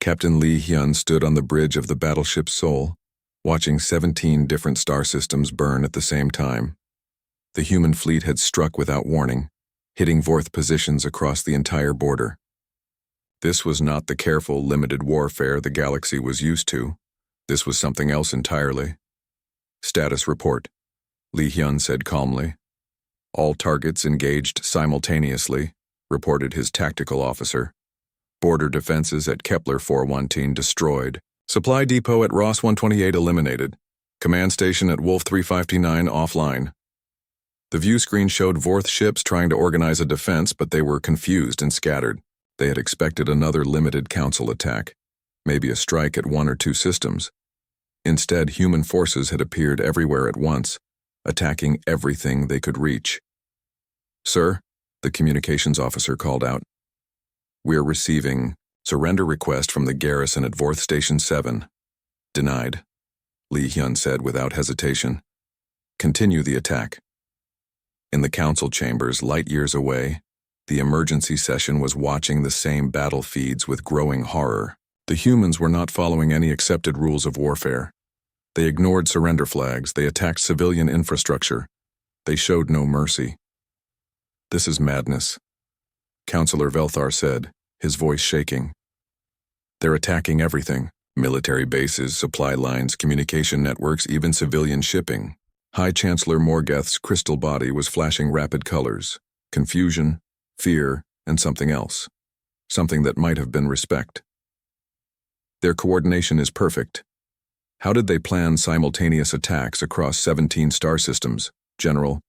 Captain Lee Hyun stood on the bridge of the battleship Seoul, watching 17 different star systems burn at the same time. The human fleet had struck without warning, hitting Vorth positions across the entire border. This was not the careful, limited warfare the galaxy was used to. This was something else entirely. Status report, Lee Hyun said calmly. All targets engaged simultaneously, reported his tactical officer. Border defenses at Kepler 417 destroyed. Supply depot at Ross 128 eliminated. Command station at Wolf 359 offline. The view screen showed Vorth ships trying to organize a defense, but they were confused and scattered. They had expected another limited council attack, maybe a strike at one or two systems. Instead, human forces had appeared everywhere at once, attacking everything they could reach. Sir, the communications officer called out. We're receiving surrender request from the garrison at Vorth Station 7. Denied, Lee Hyun said without hesitation. Continue the attack. In the council chambers, light years away, the emergency session was watching the same battle feeds with growing horror. The humans were not following any accepted rules of warfare. They ignored surrender flags, they attacked civilian infrastructure. They showed no mercy. This is madness, Councillor Velthar said, his voice shaking. They're attacking everything. Military bases, supply lines, communication networks, even civilian shipping. High Chancellor Morgeth's crystal body was flashing rapid colors. Confusion, fear, and something else. Something that might have been respect. Their coordination is perfect. How did they plan simultaneous attacks across 17 star systems, General?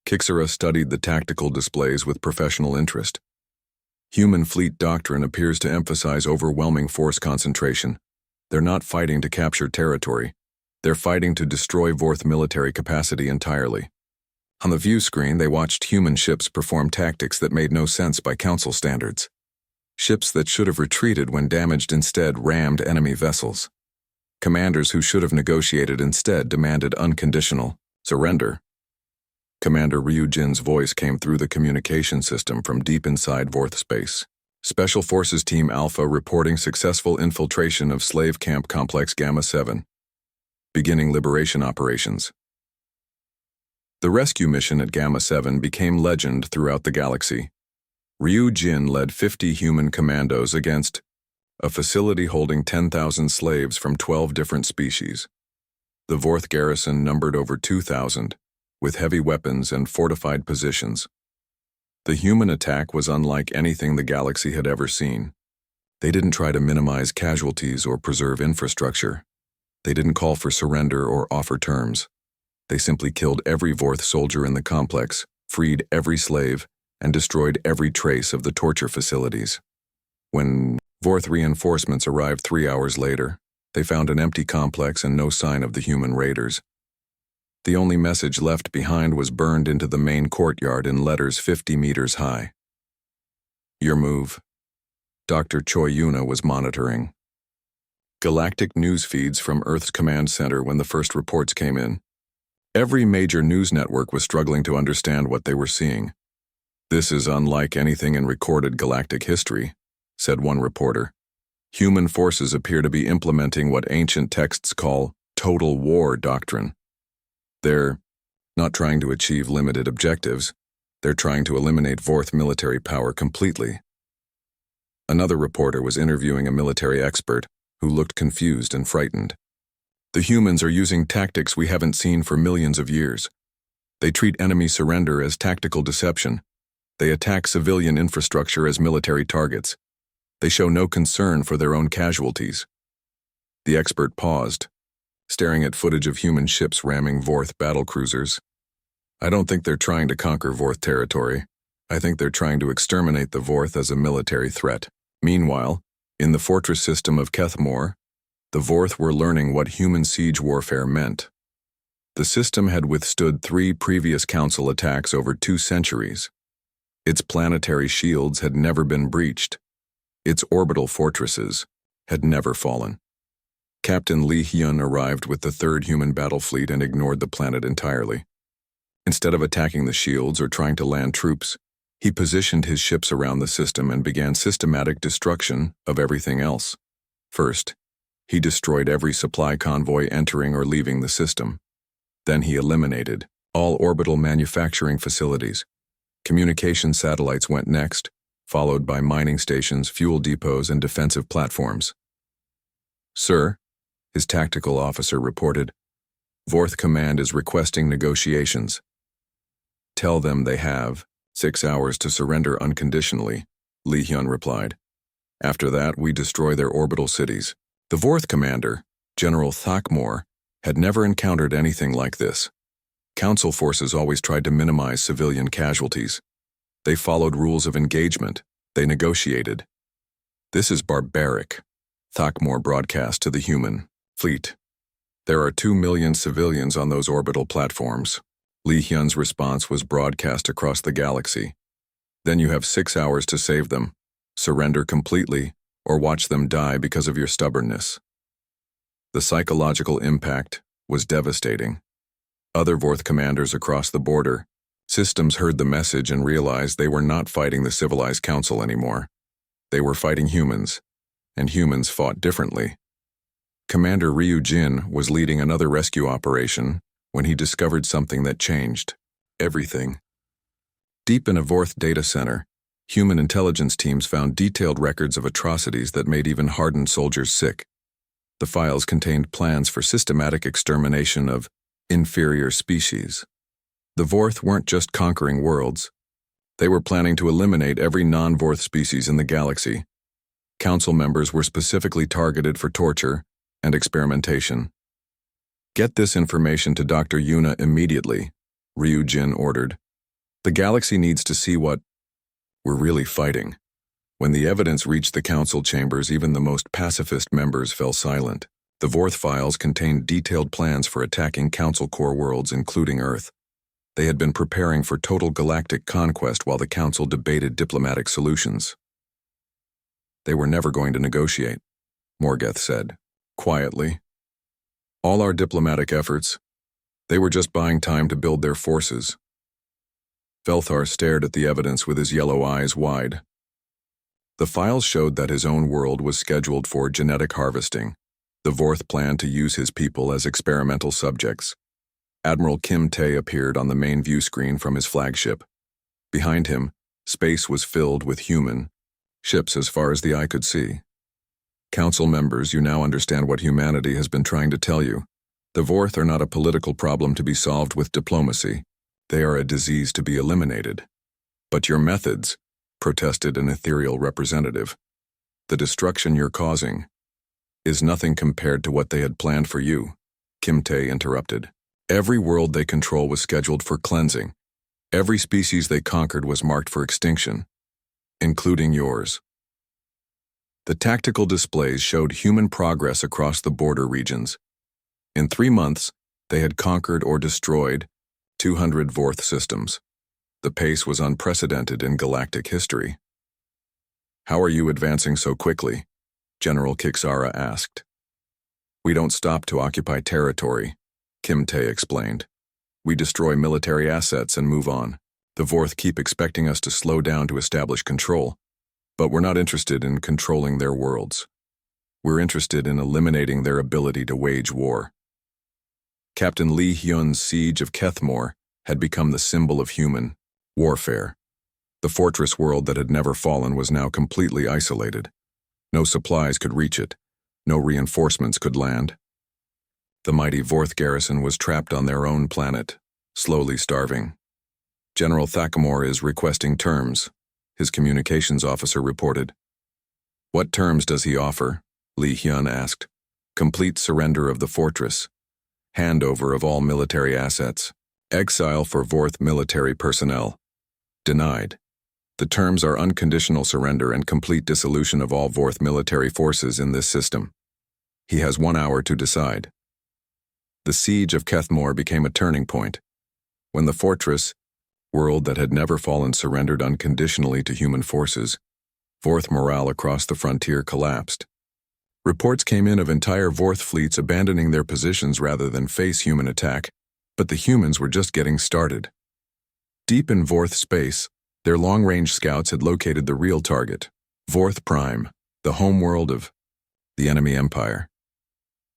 Kixera studied the tactical displays with professional interest. Human fleet doctrine appears to emphasize overwhelming force concentration. They're not fighting to capture territory. They're fighting to destroy Vorth military capacity entirely. On the view screen, they watched human ships perform tactics that made no sense by council standards. Ships that should have retreated when damaged instead rammed enemy vessels. Commanders who should have negotiated instead demanded unconditional surrender. Commander Ryu Jin's voice came through the communication system from deep inside Vorth space. Special Forces Team Alpha reporting successful infiltration of Slave Camp Complex Gamma 7. Beginning liberation operations. The rescue mission at Gamma 7 became legend throughout the galaxy. Ryu Jin led 50 human commandos against a facility holding 10,000 slaves from 12 different species. The Vorth garrison numbered over 2,000, with heavy weapons and fortified positions. The human attack was unlike anything the galaxy had ever seen. They didn't try to minimize casualties or preserve infrastructure. They didn't call for surrender or offer terms. They simply killed every Vorth soldier in the complex, freed every slave, and destroyed every trace of the torture facilities. When Vorth reinforcements arrived 3 hours later, they found an empty complex and no sign of the human raiders. The only message left behind was burned into the main courtyard in letters 50 meters high. Your move. Dr. Choi Yuna was monitoring. Galactic news feeds from Earth's command center when the first reports came in. Every major news network was struggling to understand what they were seeing. This is unlike anything in recorded galactic history, said one reporter. Human forces appear to be implementing what ancient texts call total war doctrine. They're not trying to achieve limited objectives. They're trying to eliminate Vorth military power completely. Another reporter was interviewing a military expert who looked confused and frightened. The humans are using tactics we haven't seen for millions of years. They treat enemy surrender as tactical deception. They attack civilian infrastructure as military targets. They show no concern for their own casualties. The expert paused, staring at footage of human ships ramming Vorth battlecruisers. I don't think they're trying to conquer Vorth territory. I think they're trying to exterminate the Vorth as a military threat. Meanwhile, in the fortress system of Kethmore, the Vorth were learning what human siege warfare meant. The system had withstood 3 previous council attacks over 2 centuries. Its planetary shields had never been breached. Its orbital fortresses had never fallen. Captain Lee Hyun arrived with the 3rd Human Battle Fleet and ignored the planet entirely. Instead of attacking the shields or trying to land troops, he positioned his ships around the system and began systematic destruction of everything else. First, he destroyed every supply convoy entering or leaving the system. Then he eliminated all orbital manufacturing facilities. Communication satellites went next, followed by mining stations, fuel depots, and defensive platforms. "Sir," his tactical officer reported, "Vorth Command is requesting negotiations." "Tell them they have 6 hours to surrender unconditionally," Li Hyun replied. "After that, we destroy their orbital cities." The Vorth commander, General Thakmor, had never encountered anything like this. Council forces always tried to minimize civilian casualties. They followed rules of engagement. They negotiated. "This is barbaric," Thakmor broadcast to the human fleet. "There are 2 million civilians on those orbital platforms." Li Hyun's response was broadcast across the galaxy. "Then you have 6 hours to save them. Surrender completely, or watch them die because of your stubbornness." The psychological impact was devastating. Other Vorth commanders across the border systems heard the message and realized they were not fighting the civilized council anymore. They were fighting humans, and humans fought differently. Commander Ryu Jin was leading another rescue operation when he discovered something that changed everything. Deep in a Vorth data center, human intelligence teams found detailed records of atrocities that made even hardened soldiers sick. The files contained plans for systematic extermination of inferior species. The Vorth weren't just conquering worlds. They were planning to eliminate every non-Vorth species in the galaxy. Council members were specifically targeted for torture and experimentation. "Get this information to Dr. Yuna immediately," Ryu Jin ordered. "The galaxy needs to see what we're really fighting." When the evidence reached the council chambers, even the most pacifist members fell silent. The Vorth files contained detailed plans for attacking council core worlds, including Earth. They had been preparing for total galactic conquest while the council debated diplomatic solutions. "They were never going to negotiate," Morgeth said, quietly. "All our diplomatic efforts, they were just buying time to build their forces." Velthar stared at the evidence with his yellow eyes wide. The files showed that his own world was scheduled for genetic harvesting. The Vorth planned to use his people as experimental subjects. Admiral Kim Tae appeared on the main view screen from his flagship. Behind him, space was filled with human ships as far as the eye could see. "Council members, you now understand what humanity has been trying to tell you. The Vorth are not a political problem to be solved with diplomacy. They are a disease to be eliminated." "But your methods," protested an ethereal representative. "The destruction you're causing is nothing compared to what they had planned for you," Kim Tae interrupted. "Every world they control was scheduled for cleansing. Every species they conquered was marked for extinction, including yours." The tactical displays showed human progress across the border regions. In 3 months, they had conquered or destroyed 200 Vorth systems. The pace was unprecedented in galactic history. "How are you advancing so quickly?" General Kixara asked. "We don't stop to occupy territory," Kim Tae explained. "We destroy military assets and move on. The Vorth keep expecting us to slow down to establish control, but we're not interested in controlling their worlds. We're interested in eliminating their ability to wage war." Captain Li Hyun's siege of Kethmore had become the symbol of human warfare. The fortress world that had never fallen was now completely isolated. No supplies could reach it. No reinforcements could land. The mighty Vorth garrison was trapped on their own planet, slowly starving. "General Thakmor is requesting terms," his communications officer reported. "What terms does he offer?" Li Hyun asked. "Complete surrender of the fortress. Handover of all military assets. Exile for Vorth military personnel." "Denied. The terms are unconditional surrender and complete dissolution of all Vorth military forces in this system. He has 1 hour to decide." The siege of Kethmore became a turning point. When the fortress world that had never fallen surrendered unconditionally to human forces, Vorth morale across the frontier collapsed. Reports came in of entire Vorth fleets abandoning their positions rather than face human attack, but the humans were just getting started. Deep in Vorth space, their long-range scouts had located the real target, Vorth Prime, the homeworld of the enemy empire.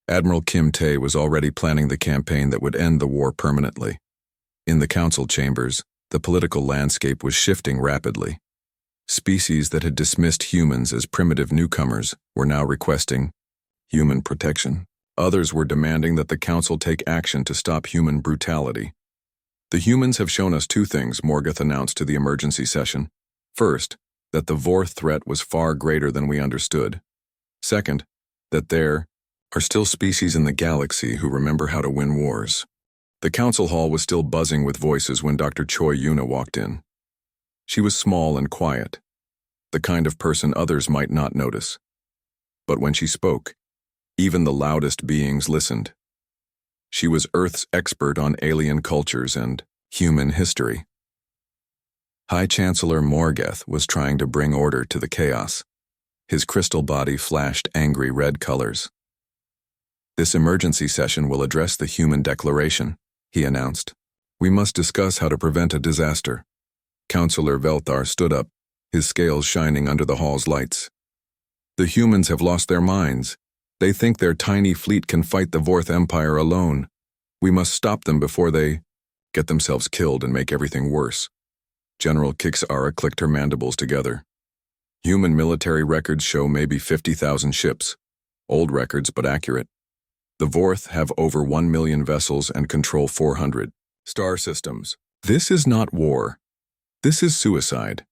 Admiral Kim Tae was already planning the campaign that would end the war permanently. In the council chambers, the political landscape was shifting rapidly. Species that had dismissed humans as primitive newcomers were now requesting human protection. Others were demanding that the council take action to stop human brutality. The humans have shown us two things, Morgoth announced to the emergency session. First, that the Vor threat was far greater than we understood. Second, that there are still species in the galaxy who remember how to win wars. The council hall was still buzzing with voices when Dr. Choi Yuna walked in. She was small and quiet, the kind of person others might not notice. But when she spoke, even the loudest beings listened. She was Earth's expert on alien cultures and human history. High Chancellor Morgoth was trying to bring order to the chaos. His crystal body flashed angry red colors. This emergency session will address the Human Declaration, he announced. We must discuss how to prevent a disaster. Councillor Velthar stood up, his scales shining under the hall's lights. The humans have lost their minds. They think their tiny fleet can fight the Vorth Empire alone. We must stop them before they get themselves killed and make everything worse. General Kixara clicked her mandibles together. Human military records show maybe 50,000 ships. Old records, but accurate. The Vorth have over 1 million vessels and control 400 star systems. This is not war. This is suicide.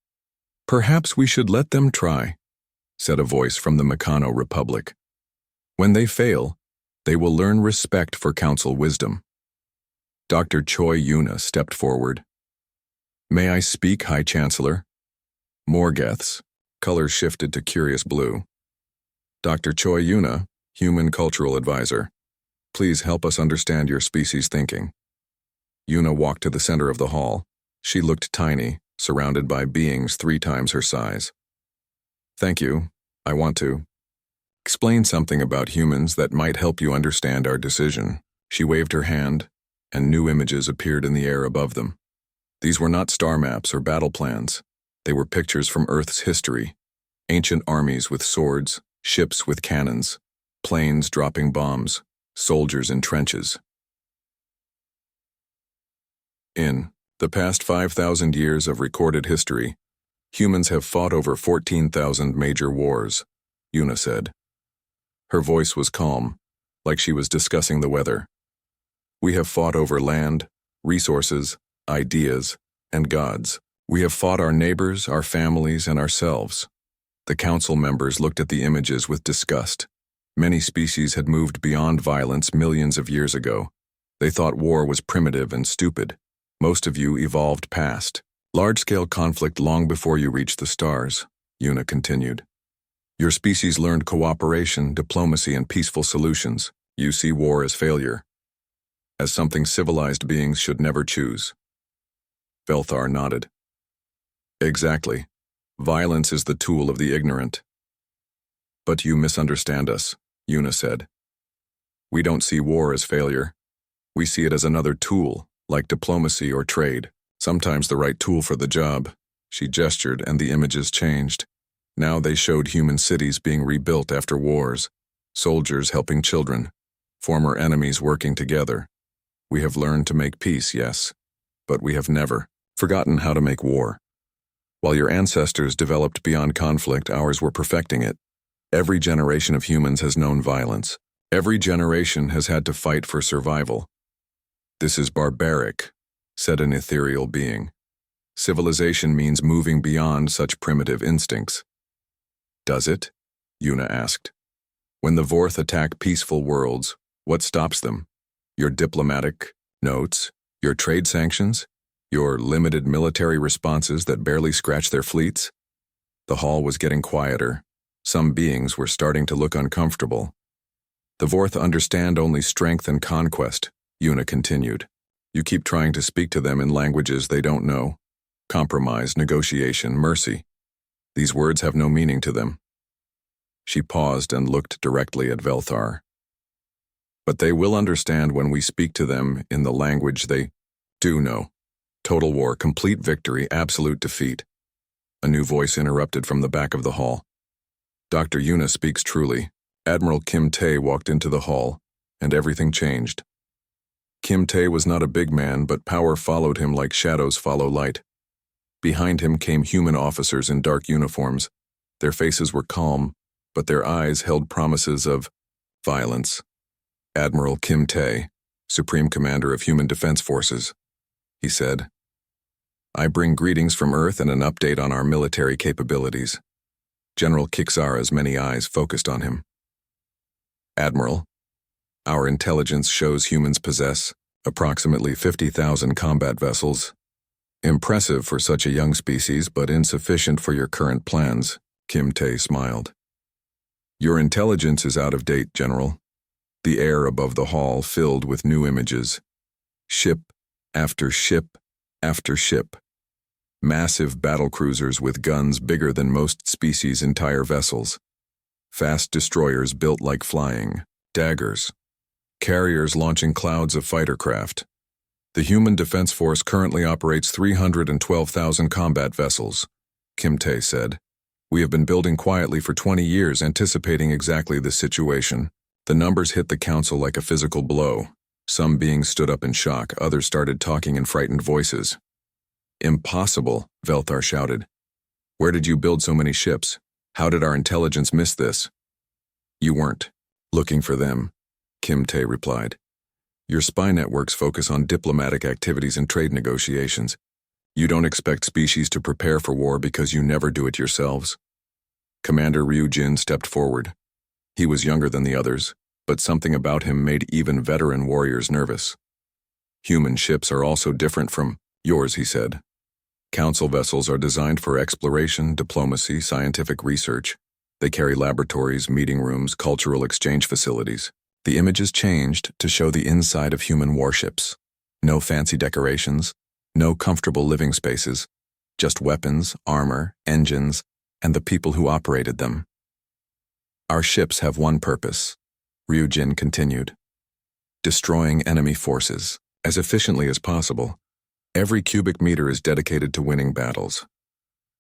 Perhaps we should let them try, said a voice from the Meccano Republic. When they fail, they will learn respect for council wisdom. Dr. Choi Yuna stepped forward. May I speak, High Chancellor? Morgoth's color shifted to curious blue. Dr. Choi Yuna, Human Cultural Advisor. Please help us understand your species' thinking. Yuna walked to the center of the hall. She looked tiny, surrounded by beings 3 times her size. Thank you. I want to explain something about humans that might help you understand our decision. She waved her hand, and new images appeared in the air above them. These were not star maps or battle plans. They were pictures from Earth's history. Ancient armies with swords, ships with cannons, planes dropping bombs, soldiers in trenches. In the past 5,000 years of recorded history, humans have fought over 14,000 major wars, Yuna said. Her voice was calm, like she was discussing the weather. We have fought over land, resources, ideas, and gods. We have fought our neighbors, our families, and ourselves. The council members looked at the images with disgust. Many species had moved beyond violence millions of years ago. They thought war was primitive and stupid. Most of you evolved past large-scale conflict long before you reached the stars, Yuna continued. Your species learned cooperation, diplomacy, and peaceful solutions. You see war as failure, as something civilized beings should never choose. Velthar nodded. Exactly. Violence is the tool of the ignorant. But you misunderstand us, Yuna said. We don't see war as failure. We see it as another tool, like diplomacy or trade. Sometimes the right tool for the job. She gestured and the images changed. Now they showed human cities being rebuilt after wars, soldiers helping children, former enemies working together. We have learned to make peace, yes, but we have never forgotten how to make war. While your ancestors developed beyond conflict, ours were perfecting it. Every generation of humans has known violence. Every generation has had to fight for survival. This is barbaric, said an ethereal being. Civilization means moving beyond such primitive instincts. Does it? Yuna asked. When the Vorth attack peaceful worlds, what stops them? Your diplomatic notes? Your trade sanctions? Your limited military responses that barely scratch their fleets? The hall was getting quieter. Some beings were starting to look uncomfortable. The Vorth understand only strength and conquest, Yuna continued. You keep trying to speak to them in languages they don't know. Compromise, negotiation, mercy. These words have no meaning to them. She paused and looked directly at Velthar. But they will understand when we speak to them in the language they do know. Total war, complete victory, absolute defeat. A new voice interrupted from the back of the hall. Dr. Yuna speaks truly. Admiral Kim Tae walked into the hall, and everything changed. Kim Tae was not a big man, but power followed him like shadows follow light. Behind him came human officers in dark uniforms. Their faces were calm, but their eyes held promises of violence. Admiral Kim Tae, Supreme Commander of Human Defense Forces, he said. I bring greetings from Earth and an update on our military capabilities. General Kixara's many eyes focused on him. Admiral, our intelligence shows humans possess approximately 50,000 combat vessels. Impressive for such a young species, but insufficient for your current plans, Kim Tae smiled. Your intelligence is out of date, General. The air above the hall filled with new images. Ship after ship after ship. Massive battlecruisers with guns bigger than most species' entire vessels. Fast destroyers built like flying daggers. Carriers launching clouds of fighter craft. The Human Defense Force currently operates 312,000 combat vessels, Kim Tae said. We have been building quietly for 20 years, anticipating exactly this situation. The numbers hit the council like a physical blow. Some beings stood up in shock, others started talking in frightened voices. Impossible, Velthar shouted. Where did you build so many ships? How did our intelligence miss this? You weren't looking for them, Kim Tae replied. Your spy networks focus on diplomatic activities and trade negotiations. You don't expect species to prepare for war because you never do it yourselves. Commander Ryu Jin stepped forward. He was younger than the others, but something about him made even veteran warriors nervous. Human ships are also different from yours, he said. Council vessels are designed for exploration, diplomacy, scientific research. They carry laboratories, meeting rooms, cultural exchange facilities. The images changed to show the inside of human warships. No fancy decorations, no comfortable living spaces, just weapons, armor, engines, and the people who operated them. Our ships have one purpose, Ryujin continued. Destroying enemy forces, as efficiently as possible. Every cubic meter is dedicated to winning battles.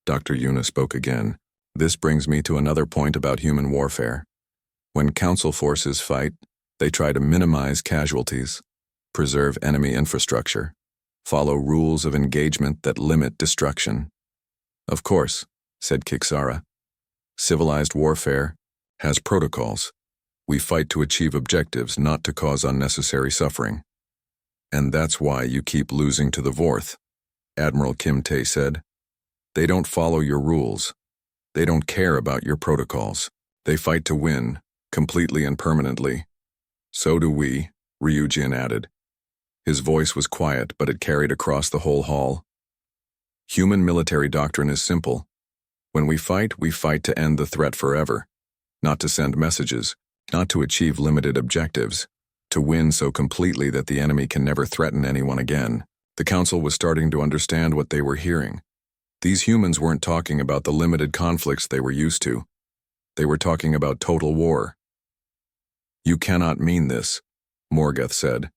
Dr. Yuna spoke again. This brings me to another point about human warfare. When council forces fight, they try to minimize casualties, preserve enemy infrastructure, follow rules of engagement that limit destruction. Of course, said Kixara. Civilized warfare has protocols. We fight to achieve objectives, not to cause unnecessary suffering. And that's why you keep losing to the Vorth, Admiral Kim Tae said. They don't follow your rules. They don't care about your protocols. They fight to win, completely and permanently. So do we, Ryujin added. His voice was quiet, but it carried across the whole hall. Human military doctrine is simple. When we fight to end the threat forever. Not to send messages, not to achieve limited objectives. To win so completely that the enemy can never threaten anyone again. The council was starting to understand what they were hearing. These humans weren't talking about the limited conflicts they were used to. They were talking about total war. You cannot mean this, Morgoth said.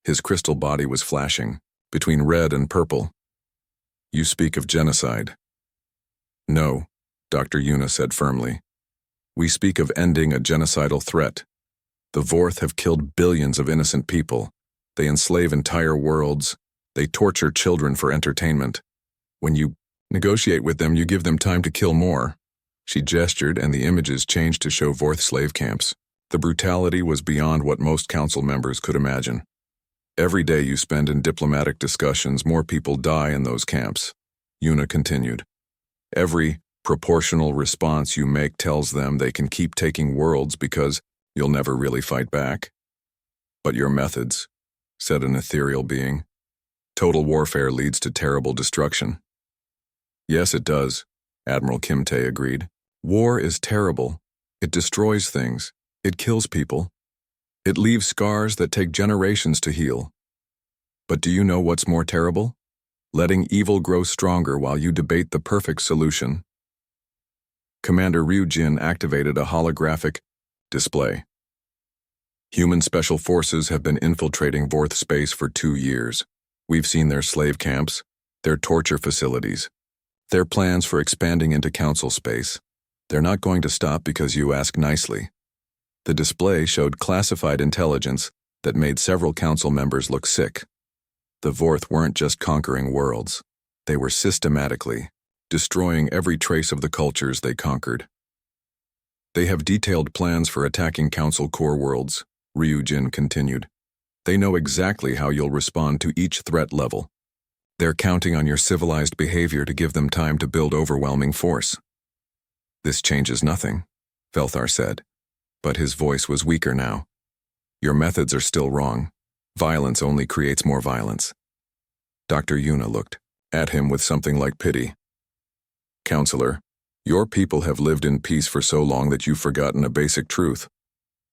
His crystal body was flashing, between red and purple. You speak of genocide. No, Dr. Yuna said firmly. We speak of ending a genocidal threat. The Vorth have killed billions of innocent people. They enslave entire worlds. They torture children for entertainment. When you negotiate with them, you give them time to kill more. She gestured, and the images changed to show Vorth slave camps. The brutality was beyond what most council members could imagine. Every day you spend in diplomatic discussions, more people die in those camps, Yuna continued. Every proportional response you make tells them they can keep taking worlds because you'll never really fight back. But your methods, said an ethereal being. Total warfare leads to terrible destruction. Yes, it does, Admiral Kim Tae agreed. War is terrible. It destroys things. It kills people. It leaves scars that take generations to heal. But do you know what's more terrible? Letting evil grow stronger while you debate the perfect solution. Commander Ryujin activated a holographic display. Human special forces have been infiltrating Vorth space for 2 years. We've seen their slave camps, their torture facilities, their plans for expanding into council space. They're not going to stop because you ask nicely. The display showed classified intelligence that made several council members look sick. The Vorth weren't just conquering worlds. They were systematically destroying every trace of the cultures they conquered. They have detailed plans for attacking council core worlds, Ryujin continued. They know exactly how you'll respond to each threat level. They're counting on your civilized behavior to give them time to build overwhelming force. This changes nothing, Velthar said, but his voice was weaker now. Your methods are still wrong. Violence only creates more violence. Dr. Yuna looked at him with something like pity. Counselor, your people have lived in peace for so long that you've forgotten a basic truth.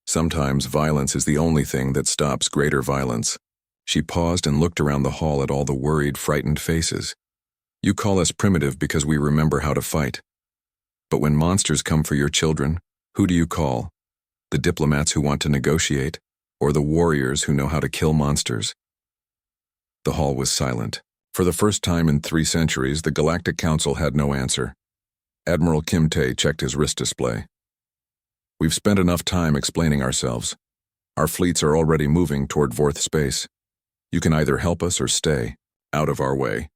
Sometimes violence is the only thing that stops greater violence. She paused and looked around the hall at all the worried, frightened faces. You call us primitive because we remember how to fight. But when monsters come for your children, who do you call? The diplomats who want to negotiate, or the warriors who know how to kill monsters? The hall was silent. For the first time in 3 centuries, the Galactic Council had no answer. Admiral Kim Tae checked his wrist display. We've spent enough time explaining ourselves. Our fleets are already moving toward Vorth space. You can either help us or stay out of our way.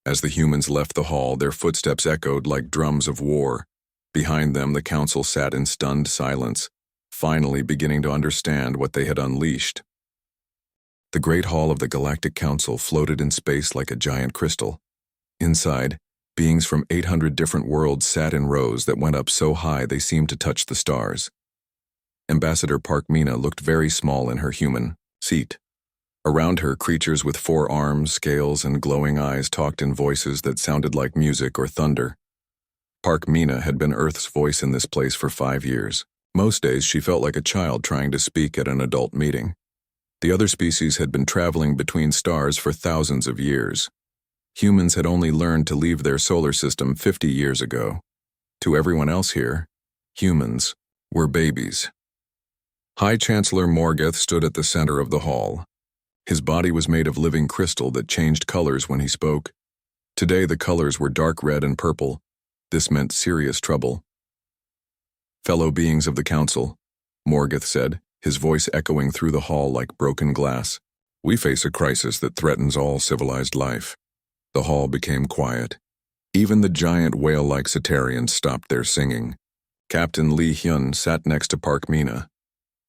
As the humans left the hall, their footsteps echoed like drums of war. Behind them, the council sat in stunned silence, finally beginning to understand what they had unleashed. The great hall of the Galactic Council floated in space like a giant crystal. Inside, beings from 800 different worlds sat in rows that went up so high they seemed to touch the stars. Ambassador Park Mina looked very small in her human seat. Around her, creatures with 4 arms, scales, and glowing eyes talked in voices that sounded like music or thunder. Park Mina had been Earth's voice in this place for 5 years. Most days she felt like a child trying to speak at an adult meeting. The other species had been traveling between stars for thousands of years. Humans had only learned to leave their solar system 50 years ago. To everyone else here, humans were babies. High Chancellor Morgoth stood at the center of the hall. His body was made of living crystal that changed colors when he spoke. Today the colors were dark red and purple. This meant serious trouble. Fellow beings of the council, Morgoth said, his voice echoing through the hall like broken glass. We face a crisis that threatens all civilized life. The hall became quiet. Even the giant whale-like Cetarians stopped their singing. Captain Lee Hyun sat next to Park Mina.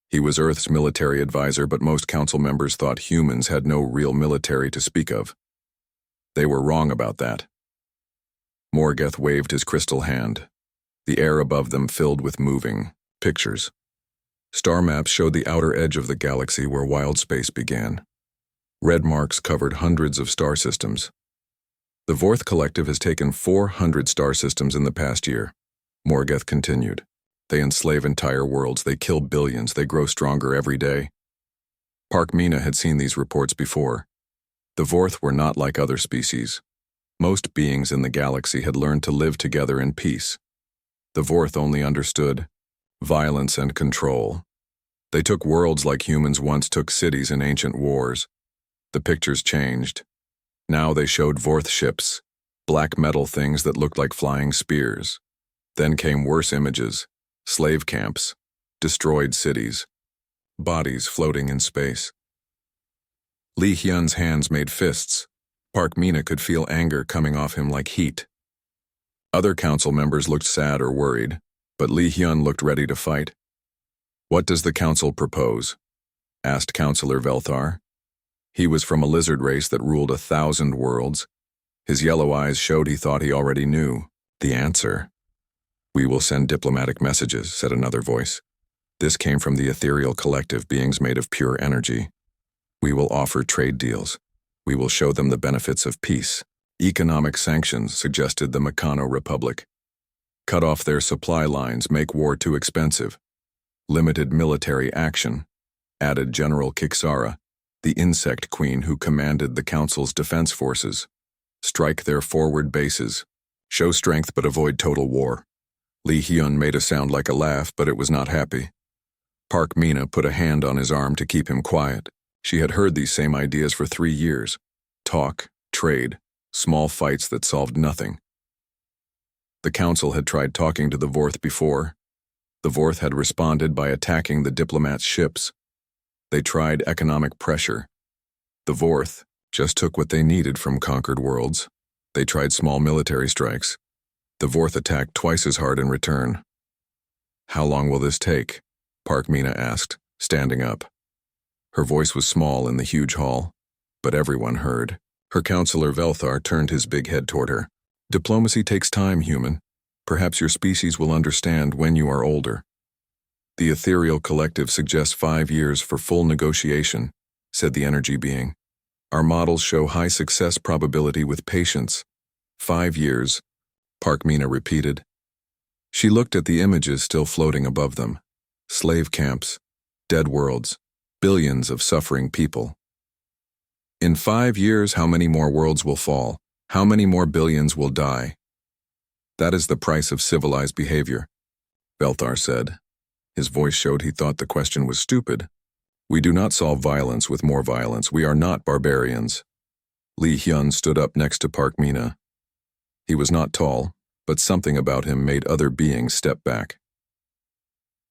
He was Earth's military advisor, but most council members thought humans had no real military to speak of. They were wrong about that. Morgoth waved his crystal hand. The air above them filled with moving pictures. Star maps showed the outer edge of the galaxy where wild space began. Red marks covered hundreds of star systems. The Vorth Collective has taken 400 star systems in the past year, Morgoth continued. They enslave entire worlds, they kill billions, they grow stronger every day. Park Mina had seen these reports before. The Vorth were not like other species. Most beings in the galaxy had learned to live together in peace. The Vorth only understood violence and control. They took worlds like humans once took cities in ancient wars. The pictures changed. Now they showed Vorth ships, black metal things that looked like flying spears. Then came worse images, slave camps, destroyed cities, bodies floating in space. Lee Hyun's hands made fists. Park Mina could feel anger coming off him like heat. Other council members looked sad or worried, but Lee Hyun looked ready to fight. What does the council propose? Asked Councillor Velthar. He was from a lizard race that ruled 1,000 worlds. His yellow eyes showed he thought he already knew the answer. We will send diplomatic messages, said another voice. This came from the ethereal collective, beings made of pure energy. We will offer trade deals. We will show them the benefits of peace. Economic sanctions, suggested the Meccano Republic. Cut off their supply lines, make war too expensive. Limited military action, added General Kixara, the insect queen who commanded the council's defense forces. Strike their forward bases. Show strength but avoid total war. Lee Hyun made a sound like a laugh, but it was not happy. Park Mina put a hand on his arm to keep him quiet. She had heard these same ideas for 3 years. Talk, trade, small fights that solved nothing. The council had tried talking to the Vorth before. The Vorth had responded by attacking the diplomats' ships. They tried economic pressure. The Vorth just took what they needed from conquered worlds. They tried small military strikes. The Vorth attacked twice as hard in return. "How long will this take?" Park Mina asked, standing up. Her voice was small in the huge hall, but everyone heard. Her counselor Velthar turned his big head toward her. "Diplomacy takes time, human. Perhaps your species will understand when you are older." "The ethereal collective suggests 5 years for full negotiation," said the energy being. "Our models show high success probability with patience." 5 years, Park Mina repeated. She looked at the images still floating above them. Slave camps, dead worlds, billions of suffering people. "In 5 years, how many more worlds will fall? How many more billions will die? That is the price of civilized behavior," Velthar said. His voice showed he thought the question was stupid. "We do not solve violence with more violence. We are not barbarians." Li Hyun stood up next to Park Mina. He was not tall, but something about him made other beings step back.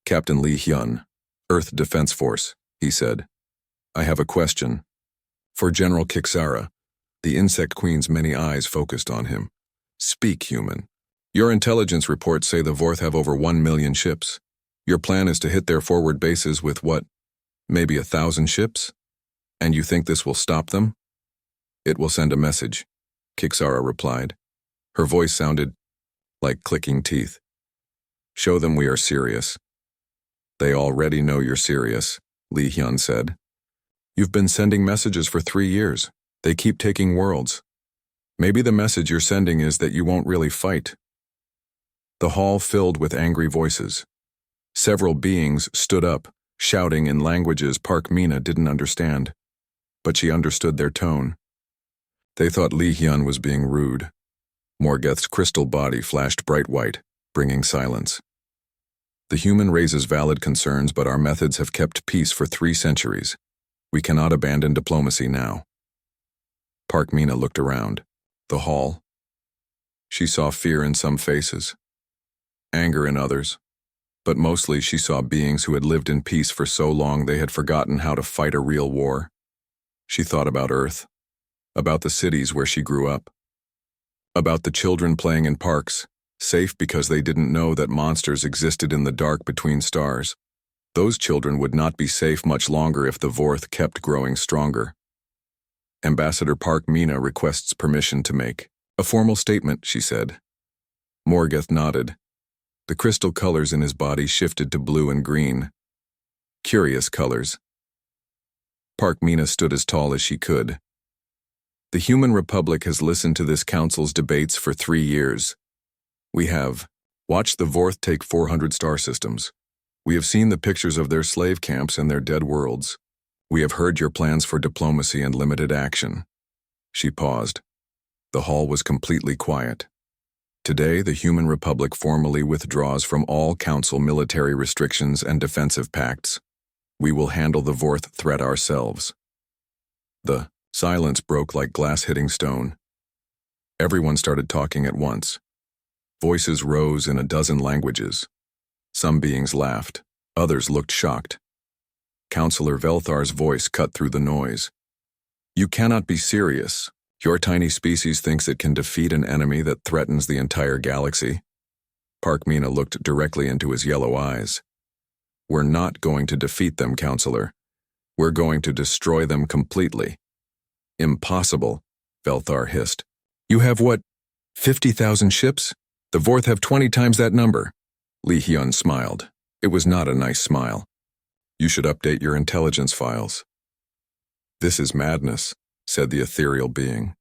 "Captain Li Hyun, Earth Defense Force," he said. "I have a question." For General Kixara, the Insect Queen's many eyes focused on him. "Speak, human. Your intelligence reports say the Vorth have over 1 million ships. Your plan is to hit their forward bases with what? Maybe 1,000 ships? And you think this will stop them?" "It will send a message," Kixara replied. Her voice sounded like clicking teeth. "Show them we are serious." "They already know you're serious," Li Hyun said. "You've been sending messages for 3 years. They keep taking worlds. Maybe the message you're sending is that you won't really fight." The hall filled with angry voices. Several beings stood up, shouting in languages Park Mina didn't understand, but she understood their tone. They thought Li Hyun was being rude. Morgeth's crystal body flashed bright white, bringing silence. "The human raises valid concerns, but our methods have kept peace for 3 centuries. We cannot abandon diplomacy now." Park Mina looked around. The hall. She saw fear in some faces, anger in others, but mostly she saw beings who had lived in peace for so long they had forgotten how to fight a real war. She thought about Earth, about the cities where she grew up, about the children playing in parks, safe because they didn't know that monsters existed in the dark between stars. Those children would not be safe much longer if the Vorth kept growing stronger. "Ambassador Park Mina requests permission to make a formal statement," she said. Morgeth nodded. The crystal colors in his body shifted to blue and green. Curious colors. Park Mina stood as tall as she could. "The Human Republic has listened to this council's debates for 3 years. We have watched the Vorth take 400 star systems. We have seen the pictures of their slave camps and their dead worlds. We have heard your plans for diplomacy and limited action." She paused. The hall was completely quiet. "Today, the Human Republic formally withdraws from all council military restrictions and defensive pacts. We will handle the Vorth threat ourselves." The silence broke like glass hitting stone. Everyone started talking at once. Voices rose in a dozen languages. Some beings laughed. Others looked shocked. Counselor Velthar's voice cut through the noise. "You cannot be serious. Your tiny species thinks it can defeat an enemy that threatens the entire galaxy." Park Mina looked directly into his yellow eyes. "We're not going to defeat them, Counselor. We're going to destroy them completely." "Impossible," Velthar hissed. "You have what, 50,000 ships? The Vorth have 20 times that number." Li Hyun smiled. It was not a nice smile. "You should update your intelligence files." "This is madness," said the ethereal being.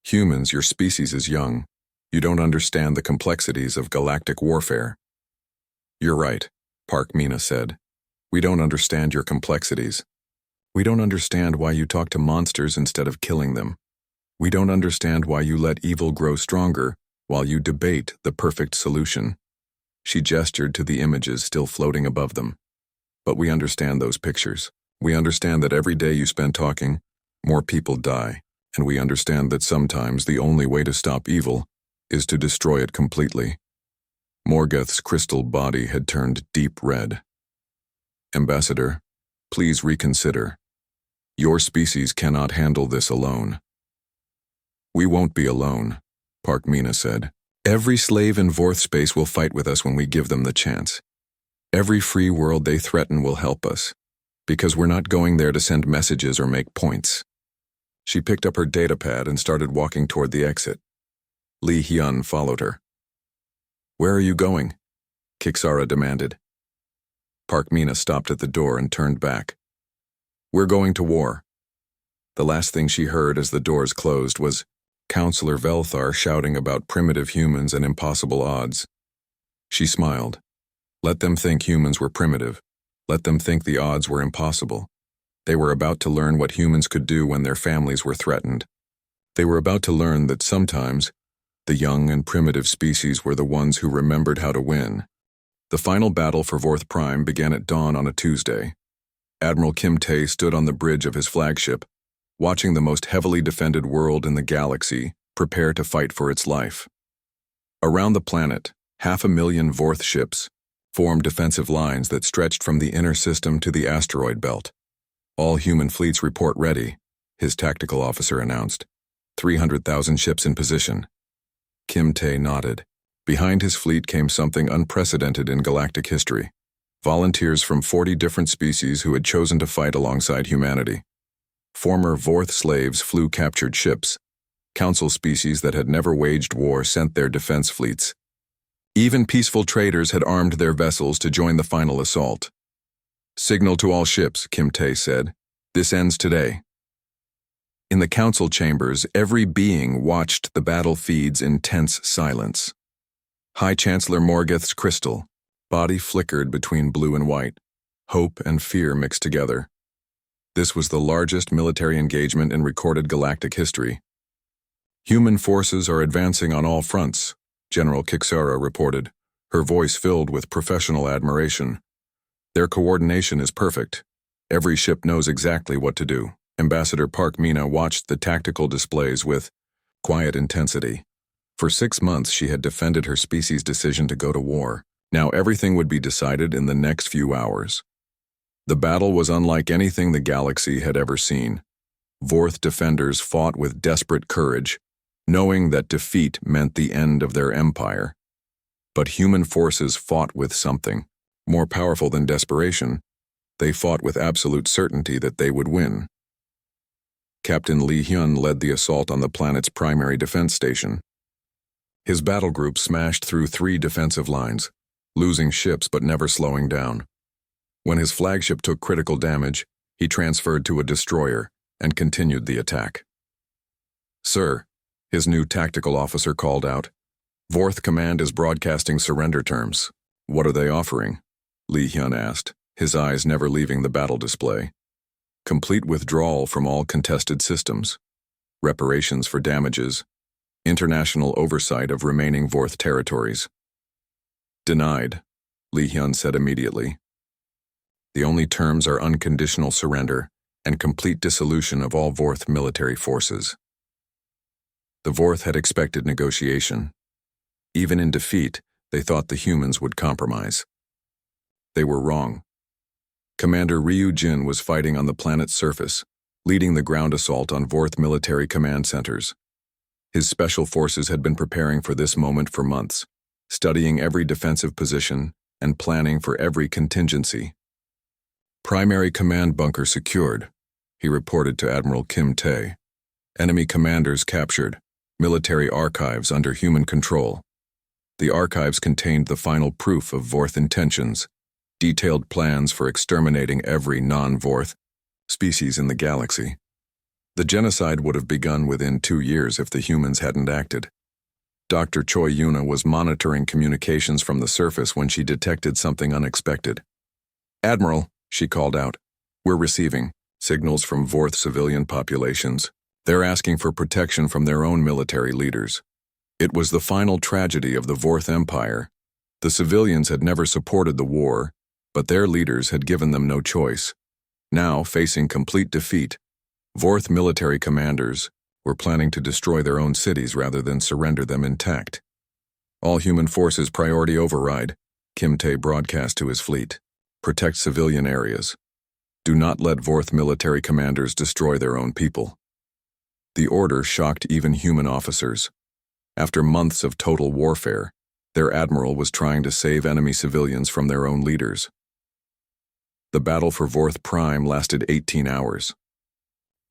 "Humans, your species is young. You don't understand the complexities of galactic warfare." "You're right," Park Mina said. "We don't understand your complexities. We don't understand why you talk to monsters instead of killing them. We don't understand why you let evil grow stronger while you debate the perfect solution." She gestured to the images still floating above them. "But we understand those pictures. We understand that every day you spend talking, more people die, and we understand that sometimes the only way to stop evil is to destroy it completely." Morgoth's crystal body had turned deep red. "Ambassador, please reconsider. Your species cannot handle this alone." "We won't be alone," Parkmina said. "Every slave in Vorth space will fight with us when we give them the chance. Every free world they threaten will help us, because we're not going there to send messages or make points." She picked up her datapad and started walking toward the exit. Li Hyun followed her. "Where are you going?" Kixara demanded. Parkmina stopped at the door and turned back. "We're going to war." The last thing she heard as the doors closed was Counselor Velthar shouting about primitive humans and impossible odds. She smiled. Let them think humans were primitive. Let them think the odds were impossible. They were about to learn what humans could do when their families were threatened. They were about to learn that sometimes the young and primitive species were the ones who remembered how to win. The final battle for Vorth Prime began at dawn on a Tuesday. Admiral Kim Tae stood on the bridge of his flagship, watching the most heavily defended world in the galaxy prepare to fight for its life. Around the planet, 500,000 Vorth ships formed defensive lines that stretched from the inner system to the asteroid belt. "All human fleets report ready," his tactical officer announced. 300,000 ships in position. Kim Tae nodded. Behind his fleet came something unprecedented in galactic history. Volunteers from 40 different species who had chosen to fight alongside humanity. Former Vorth slaves flew captured ships. Council species that had never waged war sent their defense fleets. Even peaceful traders had armed their vessels to join the final assault. "Signal to all ships," Kim Tae said. "This ends today." In the council chambers, every being watched the battle feeds in tense silence. High Chancellor Morgoth's crystal body flickered between blue and white. Hope and fear mixed together. This was the largest military engagement in recorded galactic history. "Human forces are advancing on all fronts," General Kixara reported, her voice filled with professional admiration. "Their coordination is perfect. Every ship knows exactly what to do." Ambassador Parkmina watched the tactical displays with quiet intensity. For 6 months she had defended her species' decision to go to war. Now everything would be decided in the next few hours. The battle was unlike anything the galaxy had ever seen. Vorth defenders fought with desperate courage, knowing that defeat meant the end of their empire. But human forces fought with something more powerful than desperation. They fought with absolute certainty that they would win. Captain Li Hyun led the assault on the planet's primary defense station. His battle group smashed through 3 defensive lines, losing ships but never slowing down. When his flagship took critical damage, he transferred to a destroyer and continued the attack. "Sir," his new tactical officer called out, "Vorth Command is broadcasting surrender terms." "What are they offering?" Li Hyun asked, his eyes never leaving the battle display. "Complete withdrawal from all contested systems, reparations for damages, international oversight of remaining Vorth territories." "Denied," Li Hyun said immediately. "The only terms are unconditional surrender and complete dissolution of all Vorth military forces." The Vorth had expected negotiation. Even in defeat, they thought the humans would compromise. They were wrong. Commander Ryu Jin was fighting on the planet's surface, leading the ground assault on Vorth military command centers. His special forces had been preparing for this moment for months, studying every defensive position and planning for every contingency. "Primary command bunker secured," he reported to Admiral Kim Tae. "Enemy commanders captured, military archives under human control." The archives contained the final proof of Vorth intentions, detailed plans for exterminating every non-Vorth species in the galaxy. The genocide would have begun within 2 years if the humans hadn't acted. Dr. Choi Yuna was monitoring communications from the surface when she detected something unexpected. "Admiral," she called out, "we're receiving signals from Vorth civilian populations. They're asking for protection from their own military leaders." It was the final tragedy of the Vorth Empire. The civilians had never supported the war, but their leaders had given them no choice. Now, facing complete defeat, Vorth military commanders were planning to destroy their own cities rather than surrender them intact. All human forces priority override, Kim Tae broadcast to his fleet. Protect civilian areas. Do not let Vorth military commanders destroy their own people. The order shocked even human officers. After months of total warfare, their admiral was trying to save enemy civilians from their own leaders. The battle for Vorth Prime lasted 18 hours.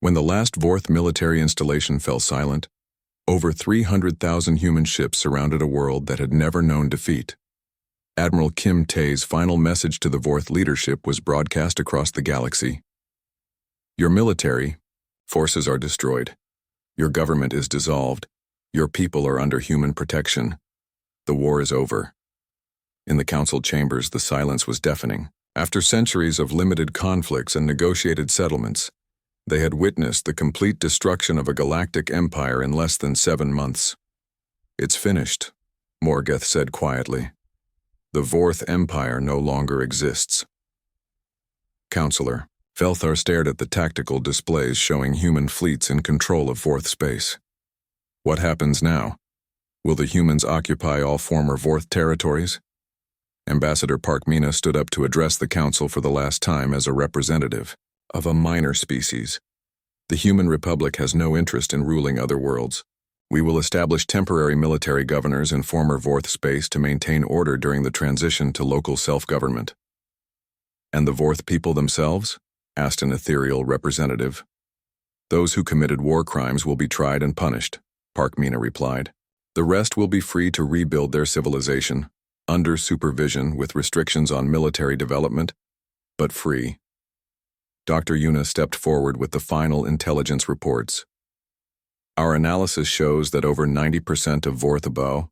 When the last Vorth military installation fell silent, over 300,000 human ships surrounded a world that had never known defeat. Admiral Kim Tae's final message to the Vorth leadership was broadcast across the galaxy. Your military forces are destroyed. Your government is dissolved. Your people are under human protection. The war is over. In the council chambers, the silence was deafening. After centuries of limited conflicts and negotiated settlements, they had witnessed the complete destruction of a galactic empire in less than 7 months. It's finished, Morgoth said quietly. The Vorth Empire no longer exists. Counselor, Felthar stared at the tactical displays showing human fleets in control of Vorth space. What happens now? Will the humans occupy all former Vorth territories? Ambassador Park Mina stood up to address the council for the last time as a representative of a minor species. The human republic has no interest in ruling other worlds. We will establish temporary military governors in former Vorth space to maintain order during the transition to local self-government. And the Vorth people themselves? Asked an ethereal representative. Those who committed war crimes will be tried and punished, Park Mina replied. The rest will be free to rebuild their civilization, under supervision with restrictions on military development, but free. Dr. Yuna stepped forward with the final intelligence reports. Our analysis shows that over 90% of Vorth Abo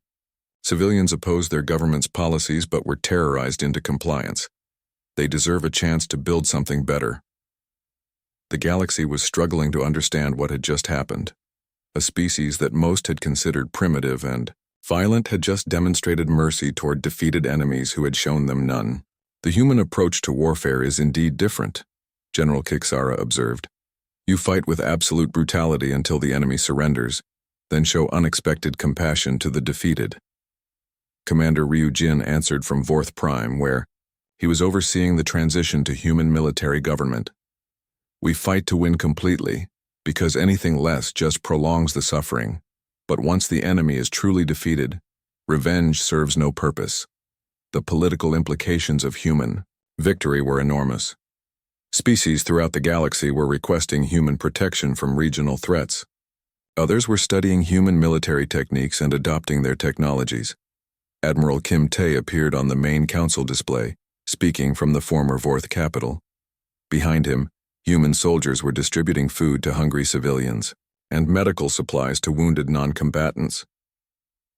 civilians opposed their government's policies but were terrorized into compliance. They deserve a chance to build something better. The galaxy was struggling to understand what had just happened. A species that most had considered primitive and violent had just demonstrated mercy toward defeated enemies who had shown them none. The human approach to warfare is indeed different, General Kixara observed. You fight with absolute brutality until the enemy surrenders, then show unexpected compassion to the defeated. Commander Ryu Jin answered from Vorth Prime, where he was overseeing the transition to human military government. We fight to win completely, because anything less just prolongs the suffering. But once the enemy is truly defeated, revenge serves no purpose. The political implications of human victory were enormous. Species throughout the galaxy were requesting human protection from regional threats. Others were studying human military techniques and adopting their technologies. Admiral Kim Tae appeared on the main council display, speaking from the former Vorth capital. Behind him, human soldiers were distributing food to hungry civilians and medical supplies to wounded non-combatants.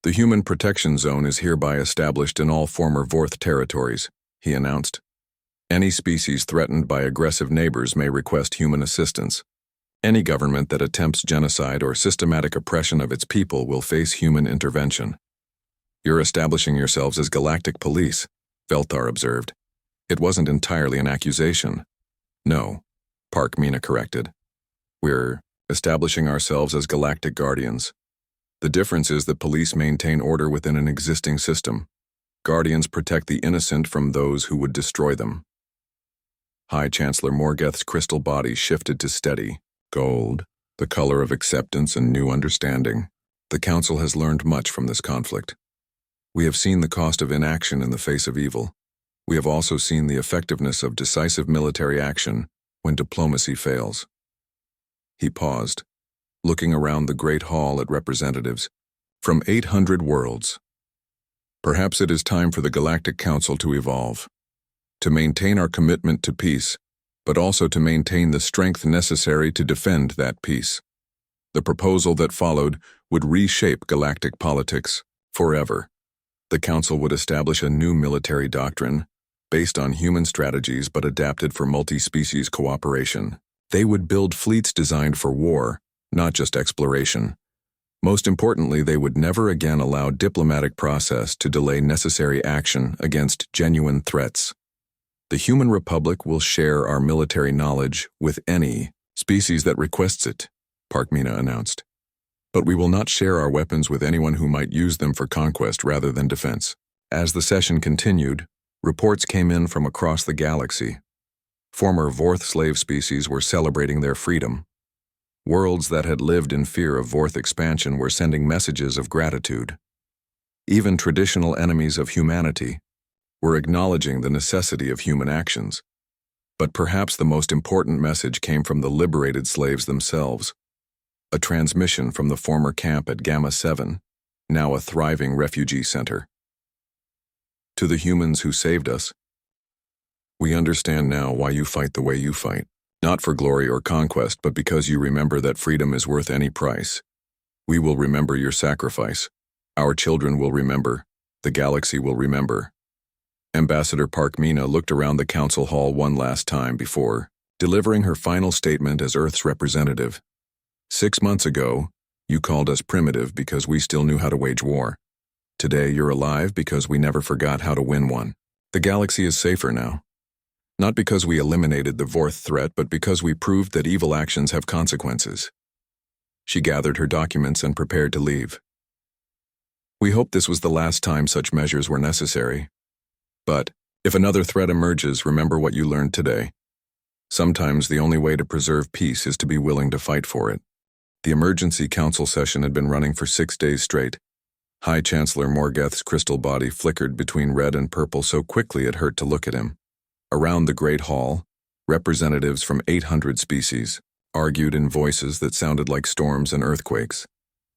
The human protection zone is hereby established in all former Vorth territories, he announced. Any species threatened by aggressive neighbors may request human assistance. Any government that attempts genocide or systematic oppression of its people will face human intervention. You're establishing yourselves as galactic police, Velthar observed. It wasn't entirely an accusation. No, Park Mina corrected. We're establishing ourselves as galactic guardians. The difference is that police maintain order within an existing system. Guardians protect the innocent from those who would destroy them. High Chancellor Morgoth's crystal body shifted to steady gold, the color of acceptance and new understanding. The Council has learned much from this conflict. We have seen the cost of inaction in the face of evil. We have also seen the effectiveness of decisive military action when diplomacy fails. He paused, looking around the great hall at representatives from 800 worlds. Perhaps it is time for the Galactic Council to evolve, to maintain our commitment to peace, but also to maintain the strength necessary to defend that peace. The proposal that followed would reshape galactic politics forever. The Council would establish a new military doctrine, based on human strategies but adapted for multi-species cooperation. They would build fleets designed for war, not just exploration. Most importantly, they would never again allow diplomatic process to delay necessary action against genuine threats. The human republic will share our military knowledge with any species that requests it, Park Mina announced. But we will not share our weapons with anyone who might use them for conquest rather than defense. As the session continued, reports came in from across the galaxy. Former Vorth slave species were celebrating their freedom. Worlds that had lived in fear of Vorth expansion were sending messages of gratitude. Even traditional enemies of humanity were acknowledging the necessity of human actions. But perhaps the most important message came from the liberated slaves themselves. A transmission from the former camp at Gamma 7, now a thriving refugee center. To the humans who saved us, we understand now why you fight the way you fight. Not for glory or conquest, but because you remember that freedom is worth any price. We will remember your sacrifice. Our children will remember. The galaxy will remember. Ambassador Park Mina looked around the council hall one last time before delivering her final statement as Earth's representative. 6 months ago, you called us primitive because we still knew how to wage war. Today, you're alive because we never forgot how to win one. The galaxy is safer now. Not because we eliminated the Vorth threat, but because we proved that evil actions have consequences. She gathered her documents and prepared to leave. We hope this was the last time such measures were necessary. But, if another threat emerges, remember what you learned today. Sometimes the only way to preserve peace is to be willing to fight for it. The emergency council session had been running for 6 days straight. High Chancellor Morgeth's crystal body flickered between red and purple so quickly it hurt to look at him. Around the Great Hall, representatives from 800 species argued in voices that sounded like storms and earthquakes.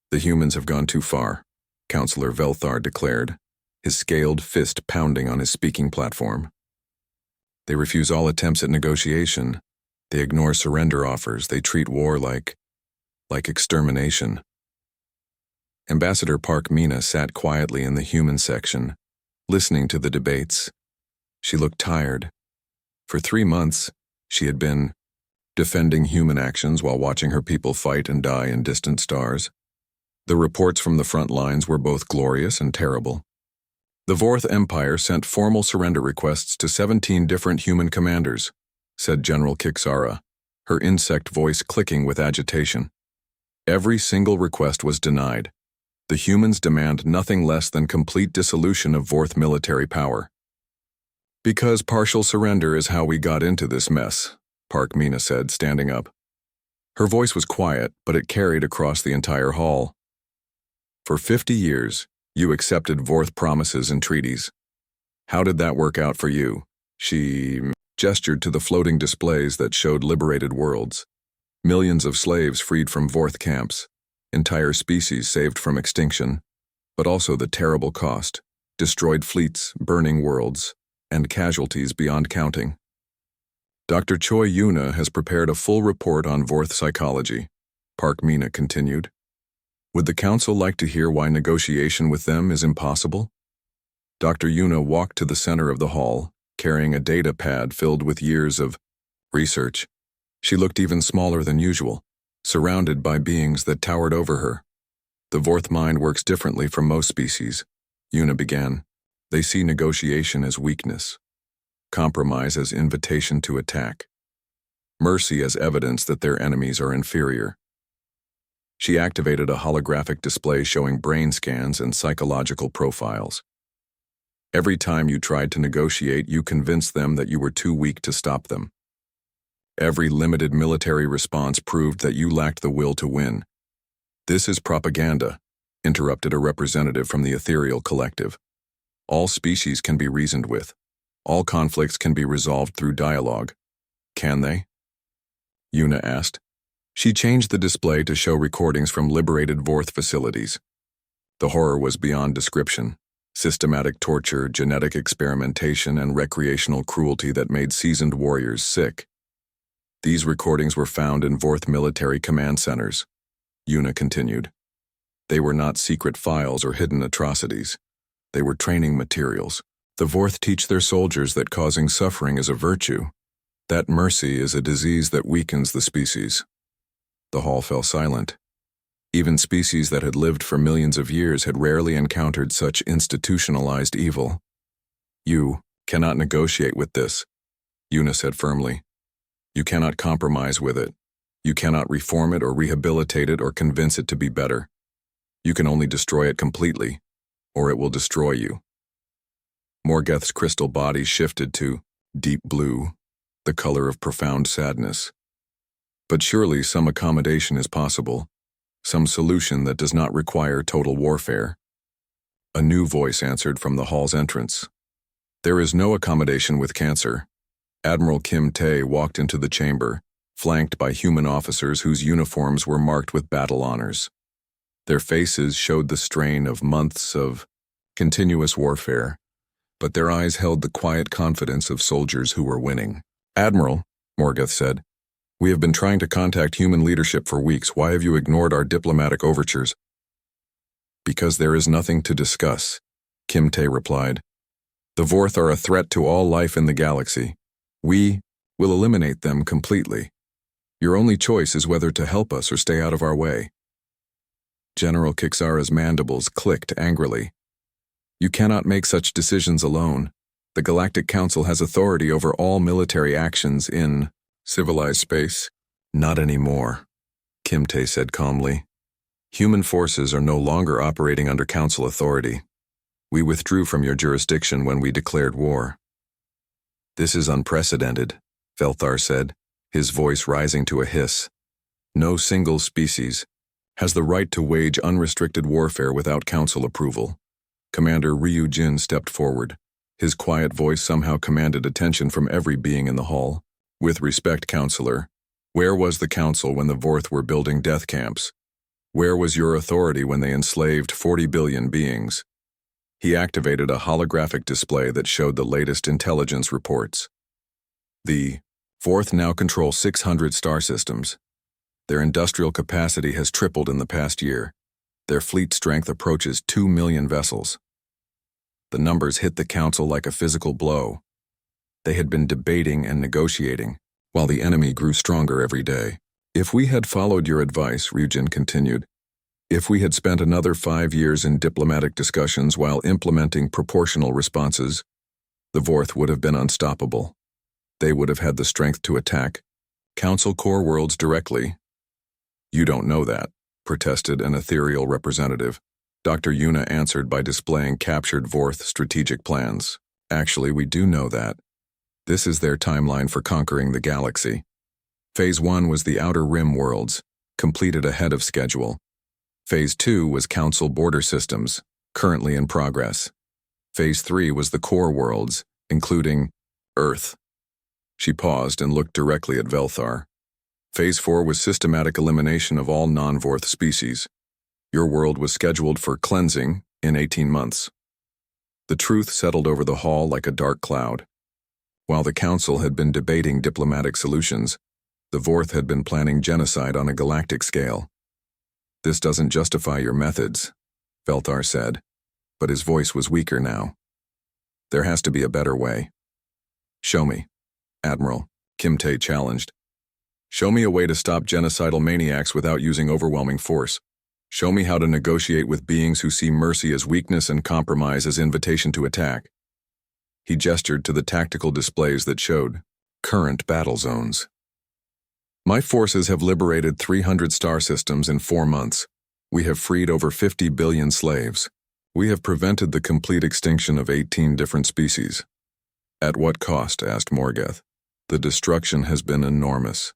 The humans have gone too far, Councillor Velthar declared, his scaled fist pounding on his speaking platform. They refuse all attempts at negotiation. They ignore surrender offers. They treat war like extermination. Ambassador Park Mina sat quietly in the human section, listening to the debates. She looked tired. For 3 months, she had been defending human actions while watching her people fight and die in distant stars. The reports from the front lines were both glorious and terrible. The Vorth Empire sent formal surrender requests to 17 different human commanders, said General Kixara, her insect voice clicking with agitation. Every single request was denied. The humans demand nothing less than complete dissolution of Vorth military power. Because partial surrender is how we got into this mess, Park Mina said, standing up. Her voice was quiet, but it carried across the entire hall. For 50 years, you accepted Vorth promises and treaties. How did that work out for you? She gestured to the floating displays that showed liberated worlds. Millions of slaves freed from Vorth camps, entire species saved from extinction, but also the terrible cost, destroyed fleets, burning worlds, and casualties beyond counting. Dr. Choi Yuna has prepared a full report on Vorth psychology, Park Mina continued. Would the council like to hear why negotiation with them is impossible? Dr. Yuna walked to the center of the hall, carrying a data pad filled with years of research. She looked even smaller than usual, surrounded by beings that towered over her. The Vorth mind works differently from most species, Yuna began. They see negotiation as weakness, compromise as invitation to attack, mercy as evidence that their enemies are inferior. She activated a holographic display showing brain scans and psychological profiles. Every time you tried to negotiate, you convinced them that you were too weak to stop them. Every limited military response proved that you lacked the will to win. This is propaganda, interrupted a representative from the Ethereal Collective. All species can be reasoned with. All conflicts can be resolved through dialogue. Can they? Yuna asked. She changed the display to show recordings from liberated Vorth facilities. The horror was beyond description. Systematic torture, genetic experimentation, and recreational cruelty that made seasoned warriors sick. These recordings were found in Vorth military command centers, Yuna continued. They were not secret files or hidden atrocities. They were training materials. The Vorth teach their soldiers that causing suffering is a virtue, that mercy is a disease that weakens the species. The hall fell silent. Even species that had lived for millions of years had rarely encountered such institutionalized evil. You cannot negotiate with this, Yuna said firmly. You cannot compromise with it. You cannot reform it or rehabilitate it or convince it to be better. You can only destroy it completely, or it will destroy you. Morgeth's crystal body shifted to deep blue, the color of profound sadness. But surely some accommodation is possible, some solution that does not require total warfare. A new voice answered from the hall's entrance. There is no accommodation with cancer. Admiral Kim Tae walked into the chamber, flanked by human officers whose uniforms were marked with battle honors. Their faces showed the strain of months of continuous warfare, but their eyes held the quiet confidence of soldiers who were winning. "Admiral," Morgeth said, "we have been trying to contact human leadership for weeks. Why have you ignored our diplomatic overtures?" "Because there is nothing to discuss," Kim Tae replied. "The Vorth are a threat to all life in the galaxy. We will eliminate them completely. Your only choice is whether to help us or stay out of our way." General Kixara's mandibles clicked angrily. "You cannot make such decisions alone. The Galactic Council has authority over all military actions in civilized space." "Not anymore," Kim Tae said calmly. "Human forces are no longer operating under Council authority. We withdrew from your jurisdiction when we declared war." "This is unprecedented," Velthar said, his voice rising to a hiss. "No single species has the right to wage unrestricted warfare without Council approval." Commander Ryu Jin stepped forward. His quiet voice somehow commanded attention from every being in the hall. "With respect, Counselor, where was the Council when the Vorth were building death camps? Where was your authority when they enslaved 40 billion beings?" He activated a holographic display that showed the latest intelligence reports. "The Vorth now control 600 star systems. Their industrial capacity has tripled in the past year. Their fleet strength approaches 2 million vessels." The numbers hit the Council like a physical blow. They had been debating and negotiating, while the enemy grew stronger every day. "If we had followed your advice," Ryujin continued, "if we had spent another 5 years in diplomatic discussions while implementing proportional responses, the Vorth would have been unstoppable. They would have had the strength to attack Council core worlds directly." "You don't know that," protested an ethereal representative. Dr. Yuna answered by displaying captured Vorth strategic plans. "Actually, we do know that. This is their timeline for conquering the galaxy. Phase 1 was the Outer Rim worlds, completed ahead of schedule. Phase 2 was Council border systems, currently in progress. Phase 3 was the core worlds, including Earth." She paused and looked directly at Velthar. "Phase 4 was systematic elimination of all non-Vorth species. Your world was scheduled for cleansing in 18 months. The truth settled over the hall like a dark cloud. While the Council had been debating diplomatic solutions, the Vorth had been planning genocide on a galactic scale. "This doesn't justify your methods," Velthar said, but his voice was weaker now. "There has to be a better way." "Show me, Admiral," Kim Tae challenged. "Show me a way to stop genocidal maniacs without using overwhelming force. Show me how to negotiate with beings who see mercy as weakness and compromise as invitation to attack." He gestured to the tactical displays that showed current battle zones. "My forces have liberated 300 star systems in 4 months. We have freed over 50 billion slaves. We have prevented the complete extinction of 18 different species." "At what cost?" asked Morgeth. "The destruction has been enormous."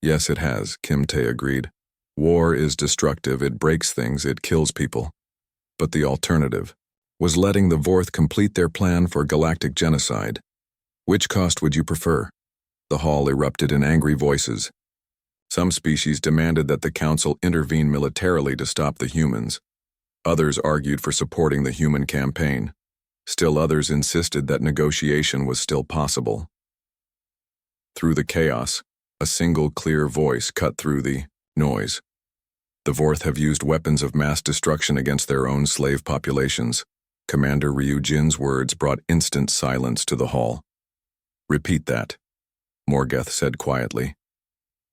"Yes, it has," Kim Tae agreed. "War is destructive, it breaks things, it kills people. But the alternative was letting the Vorth complete their plan for galactic genocide. Which cost would you prefer?" The hall erupted in angry voices. Some species demanded that the Council intervene militarily to stop the humans. Others argued for supporting the human campaign. Still others insisted that negotiation was still possible. Through the chaos, a single clear voice cut through the noise. "The Vorth have used weapons of mass destruction against their own slave populations." Commander Ryu Jin's words brought instant silence to the hall. "Repeat that," Morgeth said quietly.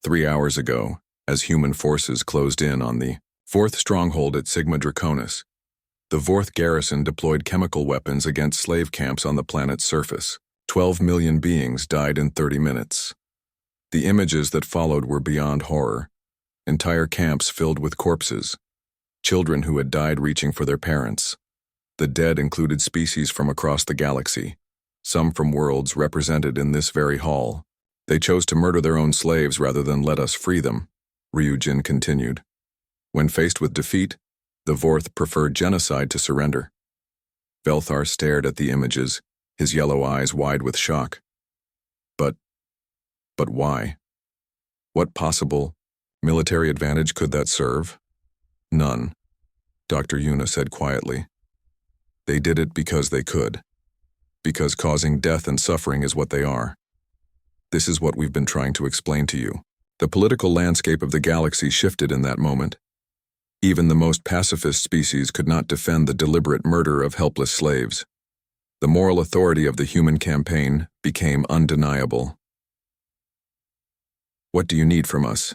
3 hours ago, as human forces closed in on the 4th stronghold at Sigma Draconis, the Vorth garrison deployed chemical weapons against slave camps on the planet's surface. 12 million beings died in 30 minutes. The images that followed were beyond horror. Entire camps filled with corpses. Children who had died reaching for their parents. The dead included species from across the galaxy, some from worlds represented in this very hall. They chose to murder their own slaves rather than let us free them, Ryujin continued. When faced with defeat, the Vorth preferred genocide to surrender. Velthar stared at the images, his yellow eyes wide with shock. But why? What possible military advantage could that serve? None, Dr. Yuna said quietly. They did it because they could. Because causing death and suffering is what they are. This is what we've been trying to explain to you. The political landscape of the galaxy shifted in that moment. Even the most pacifist species could not defend the deliberate murder of helpless slaves. The moral authority of the human campaign became undeniable. What do you need from us?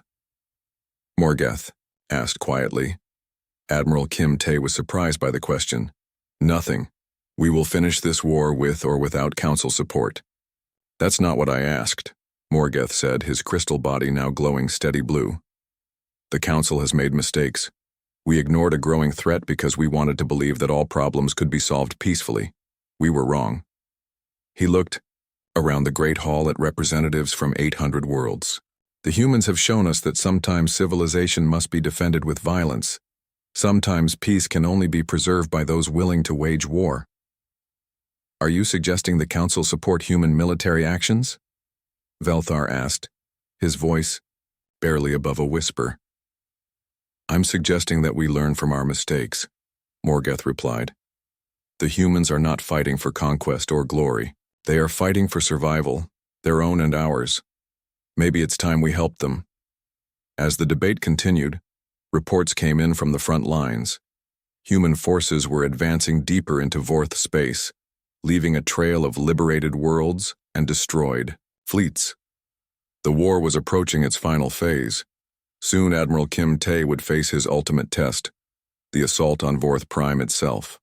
Morgeth asked quietly. Admiral Kim Tae was surprised by the question. Nothing. We will finish this war with or without council support. That's not what I asked, Morgeth said, his crystal body now glowing steady blue. The council has made mistakes. We ignored a growing threat because we wanted to believe that all problems could be solved peacefully. We were wrong. He looked around the great hall at representatives from 800 worlds. The humans have shown us that sometimes civilization must be defended with violence. Sometimes peace can only be preserved by those willing to wage war. Are you suggesting the Council support human military actions? Velthar asked, his voice barely above a whisper. I'm suggesting that we learn from our mistakes, Morgeth replied. The humans are not fighting for conquest or glory. They are fighting for survival, their own and ours. Maybe it's time we help them. As the debate continued, reports came in from the front lines. Human forces were advancing deeper into Vorth space, leaving a trail of liberated worlds and destroyed fleets. The war was approaching its final phase. Soon Admiral Kim Tae would face his ultimate test, the assault on Vorth Prime itself.